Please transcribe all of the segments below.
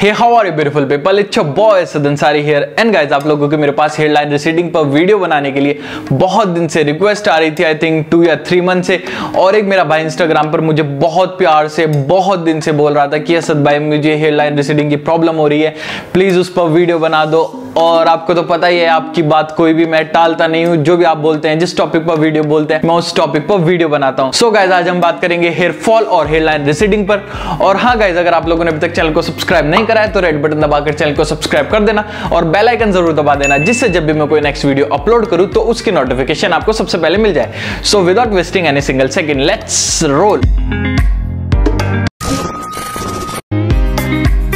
Hey, how are you beautiful people? It's your boy Asad Ansari here. And guys, आप लोगों के मेरे पास hairline receding पर video बनाने के लिए बहुत दिन से रिक्वेस्ट आ रही थी, आई थिंक 2 या 3 मंथ से। और एक मेरा भाई इंस्टाग्राम पर मुझे बहुत प्यार से बहुत दिन से बोल रहा था कि असद भाई मुझे हेयरलाइन रिसीडिंग की प्रॉब्लम हो रही है, प्लीज उस पर वीडियो बना दो। और आपको तो पता ही है, आपकी बात कोई भी मैं टालता नहीं हूँ, जो भी आप बोलते हैं, जिस टॉपिक पर वीडियो बोलते हैं मैं उस टॉपिक पर वीडियो बनाता हूँ। सो गाइज, आज हम बात करेंगे हेयर फॉल और हेयरलाइन रिसीडिंग पर। और हाँ गाइज, अगर आप लोगों ने अभी तक चैनल को सब्सक्राइब नहीं करा है तो रेड बटन दबाकर चैनल को सब्सक्राइब कर देना और बेल आइकन जरूर दबा देना, जिससे जब भी मैं कोई नेक्स्ट वीडियो अपलोड करूं तो उसकी नोटिफिकेशन आपको सबसे पहले मिल जाए। So without wasting any single second, let's roll.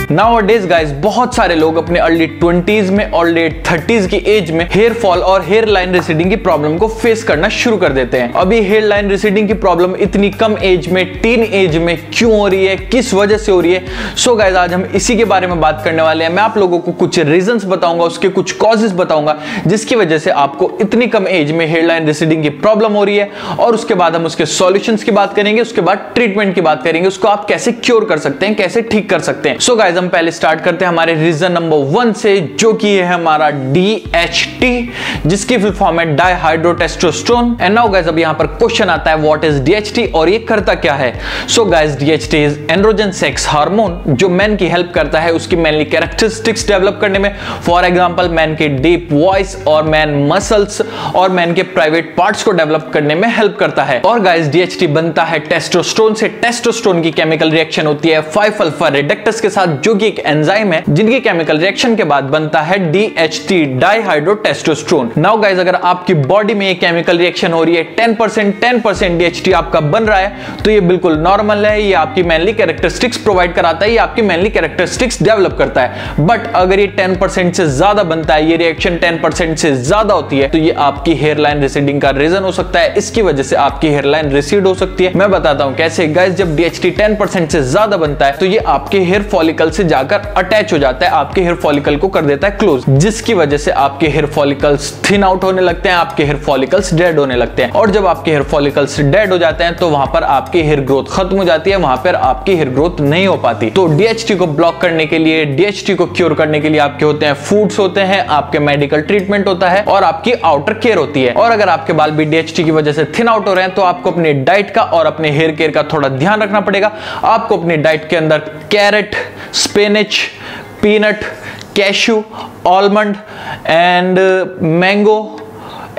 Nowadays guys, बहुत सारे लोग अपने अर्ली 20s में और लेट 30s की एज में हेयर फॉल और हेयर लाइन रिसीडिंग की प्रॉब्लम को फेस करना शुरू कर देते हैं। अभी हेयर लाइन रिसीडिंग की प्रॉब्लम इतनी कम एज में, टीन एज में क्यों हो रही है, किस वजह से हो रही है? सो गाइज, आज हम इसी के बारे में बात करने वाले हैं। मैं आप लोगों को कुछ रीजंस बताऊंगा, उसके कुछ कॉजेस बताऊंगा जिसकी वजह से आपको इतनी कम एज में हेयर लाइन रिसीडिंग की प्रॉब्लम हो रही है। और उसके बाद हम उसके सॉल्यूशंस की बात करेंगे, उसके बाद ट्रीटमेंट की बात करेंगे, उसको आप कैसे क्योर कर सकते हैं, कैसे ठीक कर सकते हैं। सो गाइज, हम पहले स्टार्ट करते हैं हमारे रीजन नंबर 1 से, जो कि है हमारा DHT, जिसकी फुल फॉर्म है डाइहाइड्रोटेस्टोस्टेरोन। एंड नाउ गाइस, अब यहां पर क्वेश्चन आता है व्हाट इज DHT और ये करता क्या है? So guys, DHT is androgen sex hormone, जो मैन की हेल्प करता है उसकी मैनली कैरेक्टरिस्टिक्स डेवलप करने में। फॉर एग्जांपल, मैन की डीप वॉइस और मैन मसल्स और मैन के प्राइवेट पार्ट्स को डेवलप करने में हेल्प करता है। और गाइस, DHT बनता है टेस्टोस्टेरोन से। टेस्टोस्टेरोन की केमिकल रिएक्शन होती है 5-अल्फा रेडक्टेस के साथ, जो कि एक एंजाइम है, जिनकी केमिकल रिएक्शन के बाद बनता है DHT, डाइहाइड्रोटेस्टोस्टेरोन। नाउ गाइस, अगर आपकी बॉडी में ये केमिकल रिएक्शन हो रही है 10% DHT आपका बन रहा है, तो ये बिल्कुल नॉर्मल है। ये आपकी मैनली कैरेक्टरिस्टिक्स प्रोवाइड कराता है, ये आपकी मैनली कैरेक्टरिस्टिक्स डेवलप करता है। बट अगर ये 10% से ज्यादा बनता है, ये रिएक्शन 10% से ज्यादा होती है, तो ये आपकी हेयरलाइन रिसीडिंग का रीजन हो सकता है। इसकी वजह से आपकी हेयरलाइन रिसीड हो सकती है। मैं बताता हूं कैसे। गाइस, जब DHT 10% से ज्यादा बनता है तो ये आपके हेयर फॉलिकल से जाकर अटैच हो जाता है, आपके हेयर फॉलिकल को कर देता है क्लोज, जिसकी वजह से आपके हेयर फॉलिकल्स थिन आउट होने लगते हैं, आपके हेयर फॉलिकल्स डेड होने लगते हैं। और जब आपके हेयर फॉलिकल्स डेड हो जाते हैं तो वहां पर आपकी हेयर ग्रोथ खत्म हो जाती है, वहां पर आपकी हेयर ग्रोथ नहीं हो पाती। तो DHT को ब्लॉक करने के लिए, DHT को क्योर करने के लिए आपके होते हैं फूड्स होते हैं, आपके मेडिकल ट्रीटमेंट होता है और आपकी आउटर केयर होती है। और अगर आपके बाल भी DHT की वजह से थिन आउट हो रहे हैं तो आपको अपनी डाइट का और अपने हेयर केयर का थोड़ा ध्यान रखना पड़ेगा। आपको अपनी डाइट के अंदर carrot, spinach, peanut, cashew, almond and mango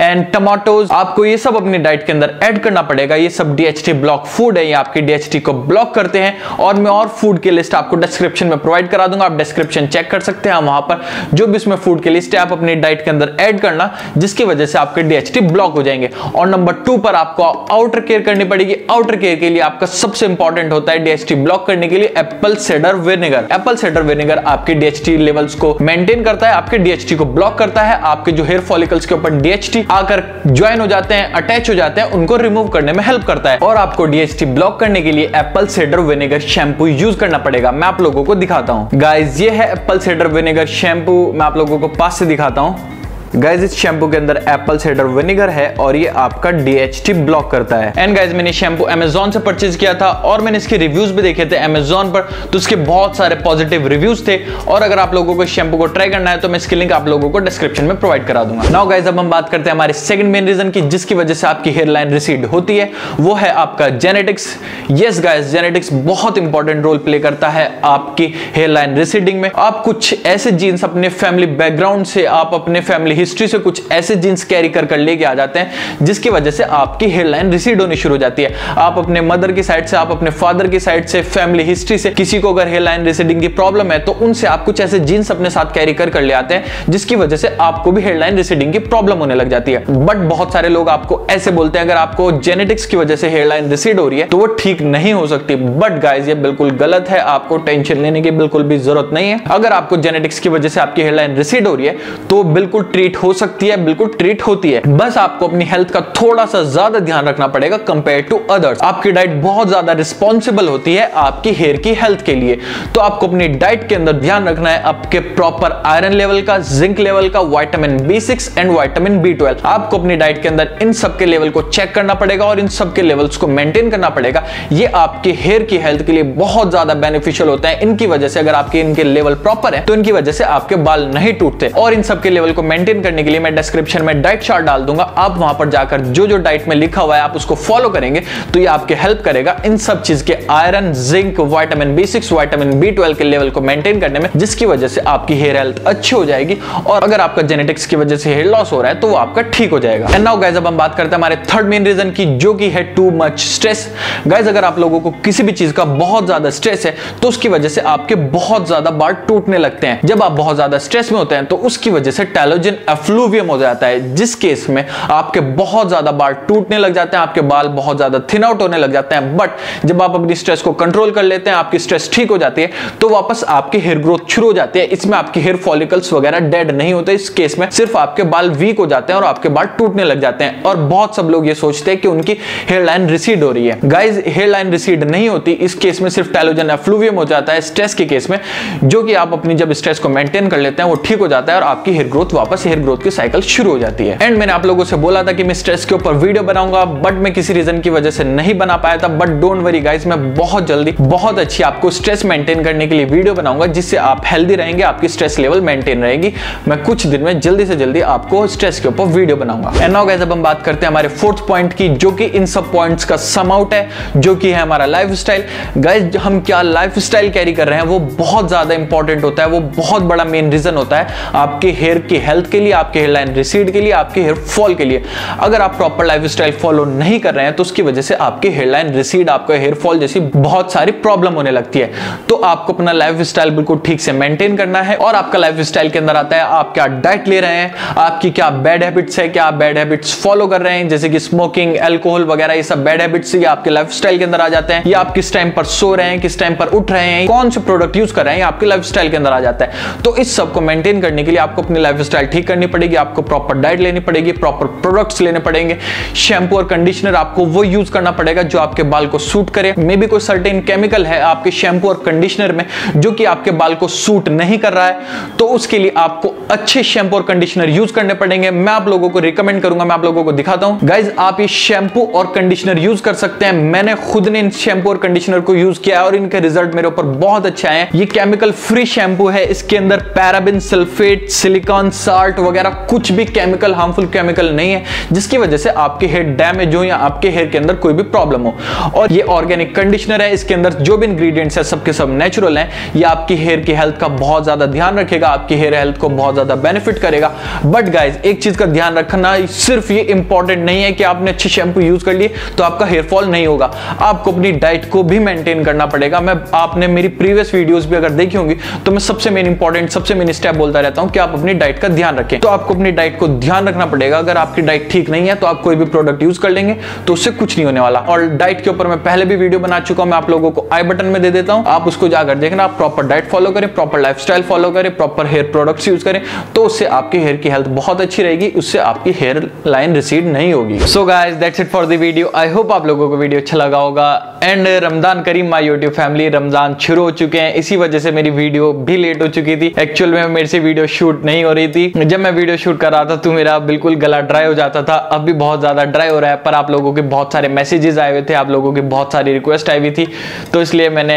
and tomatoes, आपको ये सब अपनी डाइट के अंदर ऐड करना पड़ेगा। ये सब DHT ब्लॉक फूड है, ये आपकी DHT को ब्लॉक करते हैं। और मैं और फूड की लिस्ट आपको डिस्क्रिप्शन में प्रोवाइड करा दूंगा, आप डिस्क्रिप्शन चेक कर सकते हैं। वहां पर जो भी इसमें फूड की लिस्ट है, आप अपनी डाइट के अंदर ऐड करना, जिसकी वजह से आपके DHT ब्लॉक हो जाएंगे। और नंबर 2 पर आपको आउटर केयर करनी पड़ेगी। आउटर केयर के लिए आपका सबसे इंपॉर्टेंट होता है DHT ब्लॉक करने के लिए Apple cider vinegar. Apple cider vinegar आपके DHT लेवल्स को मेंटेन करता है, आपके DHT को ब्लॉक करता है। आपके जो हेयर फॉलिकल्स के ऊपर DHT आकर ज्वाइन हो जाते हैं, अटैच हो जाते हैं, उनको रिमूव करने में हेल्प करता है। और आपको DHT ब्लॉक करने के लिए Apple cider vinegar shampoo use करना पड़ेगा। मैं आप लोगों को दिखाता हूं। गाइस, ये है एप्पल साइडर विनेगर शैम्पू। मैं आप लोगों को पास से दिखाता हूं। गाइज, इस शैम्पू के अंदर एप्पल साइडर विनेगर है और ये आपका DHT ब्लॉक करता है। एंड गाइज, मैंने शैम्पू अमेजोन से परचेज किया था और मैंने इसके रिव्यूज भी देखे थे अमेजोन पर, तो इसके बहुत सारे पॉजिटिव रिव्यूज थे। और अगर आप लोगों को इस शैम्पू को ट्राई करना है तो मैं इसकी लिंक आप लोगों को डिस्क्रिप्शन में प्रोवाइड करा दूंगा। नाउ गाइज, अब हम बात करते हैं हमारे सेकंड मेन रीजन की, जिसकी वजह से आपकी हेयरलाइन रिसीड होती है, वो है आपका जेनेटिक्स। यस गाइज, जेनेटिक्स बहुत इंपॉर्टेंट रोल प्ले करता है आपकी हेयरलाइन रिसीडिंग में। आप कुछ ऐसे जीन्स अपने फैमिली बैकग्राउंड से, आप अपने फैमिली हिस्ट्री से कुछ ऐसे जीन्स कैरी कर लेके आ जाते हैं, जिसकी वजह से आपकी हेयरलाइन रिसीड होनी शुरू हो जाती है। आप अपने मदर की साइड से, आप अपने फादर की साइड से, फैमिली हिस्ट्री से किसी को अगर हेयरलाइन रिसीडिंग की प्रॉब्लम है तो उनसे आप कुछ ऐसे जीन्स अपने साथ कैरी कर ले आते हैं, जिसकी वजह से आपको भी हेयरलाइन रिसीडिंग की प्रॉब्लम होने लग जाती है। बट बहुत सारे लोग आपको ऐसे बोलते हैं अगर आपको जेनेटिक्स की वजह से हेयरलाइन रिसीड हो रही है तो वो ठीक नहीं हो सकती। बट गाइस, ये बिल्कुल गलत है, आपको टेंशन लेने की बिल्कुल भी जरूरत नहीं है। अगर आपको जेनेटिक्स की वजह से आपकी हेयरलाइन रिसीड हो रही है तो बिल्कुल ट्रीट ट्रीट हो सकती है, बिल्कुल ट्रीट होती है। बस आपको अपनी हेल्थ का थोड़ा सा ज्यादा ध्यान रखना पड़ेगा कंपेयर टू अदर्स। आपकी डाइट बहुत ज्यादा रिस्पॉन्सिबल होती है आपकी हेयर की हेल्थ के लिए। तो आपको अपनी डाइट के अंदर ध्यान रखना है आपके प्रॉपर आयरन लेवल का, जिंक लेवल का, vitamin B6 and vitamin B12। आपको अपनी डाइट के अंदर इन सब के लेवल को चेक करना पड़ेगा और इन सब के लेवल्स को मेंटेन करना पड़ेगा। ये आपके हेयर की हेल्थ के लिए बहुत ज्यादा बेनिफिशियल होता है। इनकी वजह से अगर आपके इनके लेवल प्रॉपर है तो इनकी वजह से आपके बाल नहीं टूटते। और इन सब के लेवल को मेंटेन करने के लिए मैं डिस्क्रिप्शन में डाइट चार्ट डाल दूंगा, आप वहां पर जाकर जो जो डाइट में लिखा हुआ है आप उसको फॉलो करेंगे तो ये आपके हेल्प करेगा इन सब चीज के iron, zinc, vitamin B6, vitamin B12 के लेवल को मेंटेन करने में, जिसकी वजह से आपकी हेयर हेल्थ अच्छी हो जाएगी। और अगर आपका जेनेटिक्स की वजह से हेयर लॉस हो रहा है तो वो आपका ठीक हो जाएगा। एंड नाउ गाइस अब हम बात करते हैं हमारे थर्ड मेन रीजन की, जो कि है टू मच स्ट्रेस। गाइस अगर आप लोगों को किसी भी चीज का बहुत ज्यादा स्ट्रेस है तो उसकी वजह से आपके बहुत ज्यादा बाल टूटने लगते हैं। जब आप बहुत ज्यादा स्ट्रेस में होते हैं तो उसकी वजह से टेलोजन एफ्लूवियम हो जाता है, जिस केस में आपके बहुत ज्यादा बाल टूटने लग जाते हैं, आपके बाल बहुत ज्यादा थिन आउट होने लग जाते हैं। बट जब आप अपनी स्ट्रेस को कंट्रोल कर लेते हैं, आपकी स्ट्रेस ठीक हो जाती है तो वापस आपकी हेयर ग्रोथ शुरू हो जाती है। इसमें आपके हेयर फॉलिकल्स वगैरह डेड नहीं होते, इस केस में सिर्फ आपके बाल वीक हो जाते हैं और आपके बाल टूटने लग जाते हैं। और बहुत सब लोग ये सोचते हैं कि उनकी हेयर लाइन रिसीड हो रही है। गाइज हेयर लाइन रिसीड नहीं होती, इस केस में सिर्फ टेलोजन एफ्लूवियम हो जाता है स्ट्रेस के केस में, जो कि आप अपनी जब स्ट्रेस को मेंटेन कर लेते हैं वो ठीक हो जाता है और आपकी हेयर ग्रोथ वापस हेयर ग्रोथ की साइकिल शुरू हो जाती है। एंड मैंने आप लोगों से बोला था कि मैं स्ट्रेस के ऊपर वीडियो बनाऊंगा, बट मैं किसी रीजन की वजह से नहीं बना पाया था। बट डोंट वरी गाइज, मैं बहुत जल्दी बहुत अच्छी आपको स्ट्रेस मेंटेन करने के लिए वीडियो बनाऊंगा, जिससे आप हेल्दी रहेंगे, आपकी स्ट्रेस लेवल मेंटेन रहेगी। मैं कुछ दिन में जल्दी से जल्दी आपको स्ट्रेस के ऊपर वीडियो बनाऊंगा। एंड नाउ गाइस अब हम बात करते हैं हमारे फोर्थ पॉइंट की, जो कि इन सब पॉइंट्स का सम आउट है, जो कि है हमारा लाइफस्टाइल। गाइस हम क्या लाइफस्टाइल कैरी कर रहे हैं वो बहुत ज्यादा इंपॉर्टेंट होता है, वो बहुत बड़ा मेन रीजन होता है आपके हेयर की हेल्थ के लिए, आपके हेयर लाइन रिसीड के लिए, आपके हेयर फॉल के लिए। अगर आप प्रॉपर लाइफस्टाइल फॉलो नहीं कर रहे हैं तो उसकी वजह से आपके हेयर लाइन रिसीड, आपका हेयर फॉल जैसी बहुत सारी प्रॉब्लम होने लगती है। तो आपको अपना लाइफस्टाइल बिल्कुल ठीक से मेंटेन करना है। और आपका लाइफस्टाइल के अंदर आता है आप क्या डाइट ले रहे हैं, आपकी क्या बैड हैबिट्स है, क्या आप बैड हैबिट्स फॉलो कर रहे हैं, जैसे कि स्मोकिंग, अल्कोहल वगैरह, ये सब बैड हैबिट्स ये आपके लाइफस्टाइल के अंदर आ जाते हैं। या आप किस टाइम पर सो रहे हैं, किस टाइम पर उठ रहे हैं, कौन से प्रोडक्ट यूज कर रहे हैं, आपके लाइफस्टाइल के अंदर आ जाता है। तो इस सब को मेंटेन करने के लिए आपको अपनी लाइफस्टाइल ठीक करनी पड़ेगी, आपको प्रॉपर डाइट लेनी पड़ेगी, प्रॉपर प्रोडक्ट्स लेने पड़ेंगे, शैम्पू और कंडीशनर आपको वो यूज करना पड़ेगा जो आपके बाल को सूट करे। मे बी कोई सर्टेन केमिकल है आपके शैम्पू और कंडीशनर में जो कि आपके बाल को सूट नहीं कर रहा है, तो उसके लिए आपको अच्छे शैम्पू और कंडीशनर यूज करने पड़ेंगे। मैं आप लोगों को रिकमेंड करूंगा, मैं आप लोगों को दिखाता हूं। गाइज आप ये शैम्पू और कंडीशनर यूज कर सकते हैं। मैंने खुद ने इन शैम्पू और कंडीशनर को यूज किया और इनके रिजल्ट मेरे ऊपर बहुत अच्छे आए हैं। ये केमिकल फ्री शैम्पू है, इसके अंदर पैराबिन, सल्फेट, सिलिकॉन, साल्ट वगैरह कुछ भी केमिकल, हार्मफुल केमिकल नहीं है, जिसकी वजह से आपके हेयर डैमेज हो या आपके हेयर के अंदर कोई भी प्रॉब्लम हो। और ये ऑर्गेनिक कंडीशनर है, इसके अंदर जो भी इंग्रेडिएंट्स है सबके सब नेचुरल हैं। ये आपकी हेयर की हेल्थ का बहुत ज्यादा ध्यान रखेगा, आपकी हेयर हेल्थ को बहुत ज्यादा बेनिफिट करेगा। बट गाइज एक चीज का ध्यान रखना, सिर्फ ये इंपॉर्टेंट नहीं है कि आपने अच्छे शैम्पू यूज कर लिए तो आपका हेयर फॉल नहीं होगा, आपको अपनी डाइट को भी मेंटेन करना पड़ेगा। मैं आपने मेरी प्रीवियस वीडियोस भी अगर देखी होंगी तो मैं सबसे मेन इंपॉर्टेंट, सबसे मेन स्टेप बोलता रहता हूं कि आप अपनी डाइट का ध्यान रखें। तो आपको अपनी डाइट को ध्यान रखना पड़ेगा। अगर आपकी डाइट ठीक नहीं है तो आप कोई भी प्रोडक्ट यूज कर लेंगे तो उससे कुछ नहीं होने वाला। और डाइट के ऊपर मैं पहले भी वीडियो बना चुका हूं, मैं आप लोगों को आई बटन में दे देता हूं, आप उसको जाकर देखना। आप प्रॉपर डाइट फॉलो करें, प्रॉपर लाइफस्टाइल फॉलो करें, प्रॉपर हेयर प्रोडक्ट्स यूज करें, तो उससे आपकी हेयर की हेल्थ बहुत अच्छी रहेगी, उससे आपकी हेयर लाइन रिसीड नहीं होगी। So guys that's it for the video. I hope आप लोगों को वीडियो अच्छा लगा होगा। And Ramzan Kareem my YouTube family, Ramzan शुरू हो चुके हैं, इसी वजह से मेरी वीडियो भी लेट हो चुकी थी। एक्चुअल में मेरे से वीडियो शूट नहीं हो रही थी। जब मैं वीडियो शूट कर रहा था तो मेरा बिल्कुल गला ड्राई हो जाता था, अब भी बहुत ज्यादा ड्राई हो रहा है। पर आप लोगों के बहुत सारे मैसेजेस आए हुए थे, आप लोगों की बहुत सारी रिक्वेस्ट आई हुई थी, तो इसलिए मैंने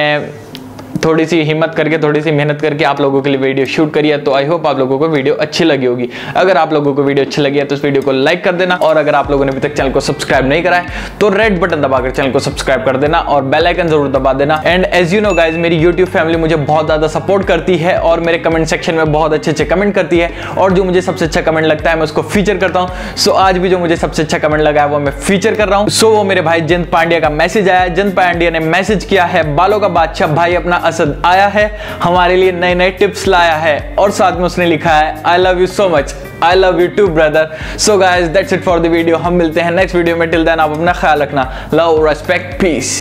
थोड़ी सी हिम्मत करके, थोड़ी सी मेहनत करके आप लोगों के लिए वीडियो शूट करी है। तो आई होप आप लोगों को वीडियो अच्छी लगी होगी। अगर आप लोगों को वीडियो अच्छी लगी है तो इस वीडियो को लाइक कर देना, और अगर आप लोगों ने अभी तक चैनल को सब्सक्राइब नहीं करा है तो रेड बटन दबाकर चैनल को सब्सक्राइब कर देना और बेल आइकन जरूर दबा देना। And as you know guys, मेरी यूट्यूब फैमिली मुझे बहुत ज्यादा सपोर्ट करती है और मेरे कमेंट सेक्शन में बहुत अच्छे अच्छे कमेंट करती है, और जो मुझे सबसे अच्छा कमेंट लगता है मैं उसको फीचर करता हूँ। सो आज भी जो मुझे सबसे अच्छा कमेंट लगा है वो मैं फीचर कर रहा हूँ। सो वो मेरे भाई जिंद पांड्या का मैसेज आया। जिंद पांड्या ने मैसेज किया है, बालों का बादशाह भाई अपना असद आया है, हमारे लिए नए नए टिप्स लाया है, और साथ में उसने लिखा है I love you so much, I love you too brother. So guys that's it for the video. हम मिलते हैं नेक्स्ट वीडियो में। टिल देन आप अपना ख्याल रखना। Love, respect, piece.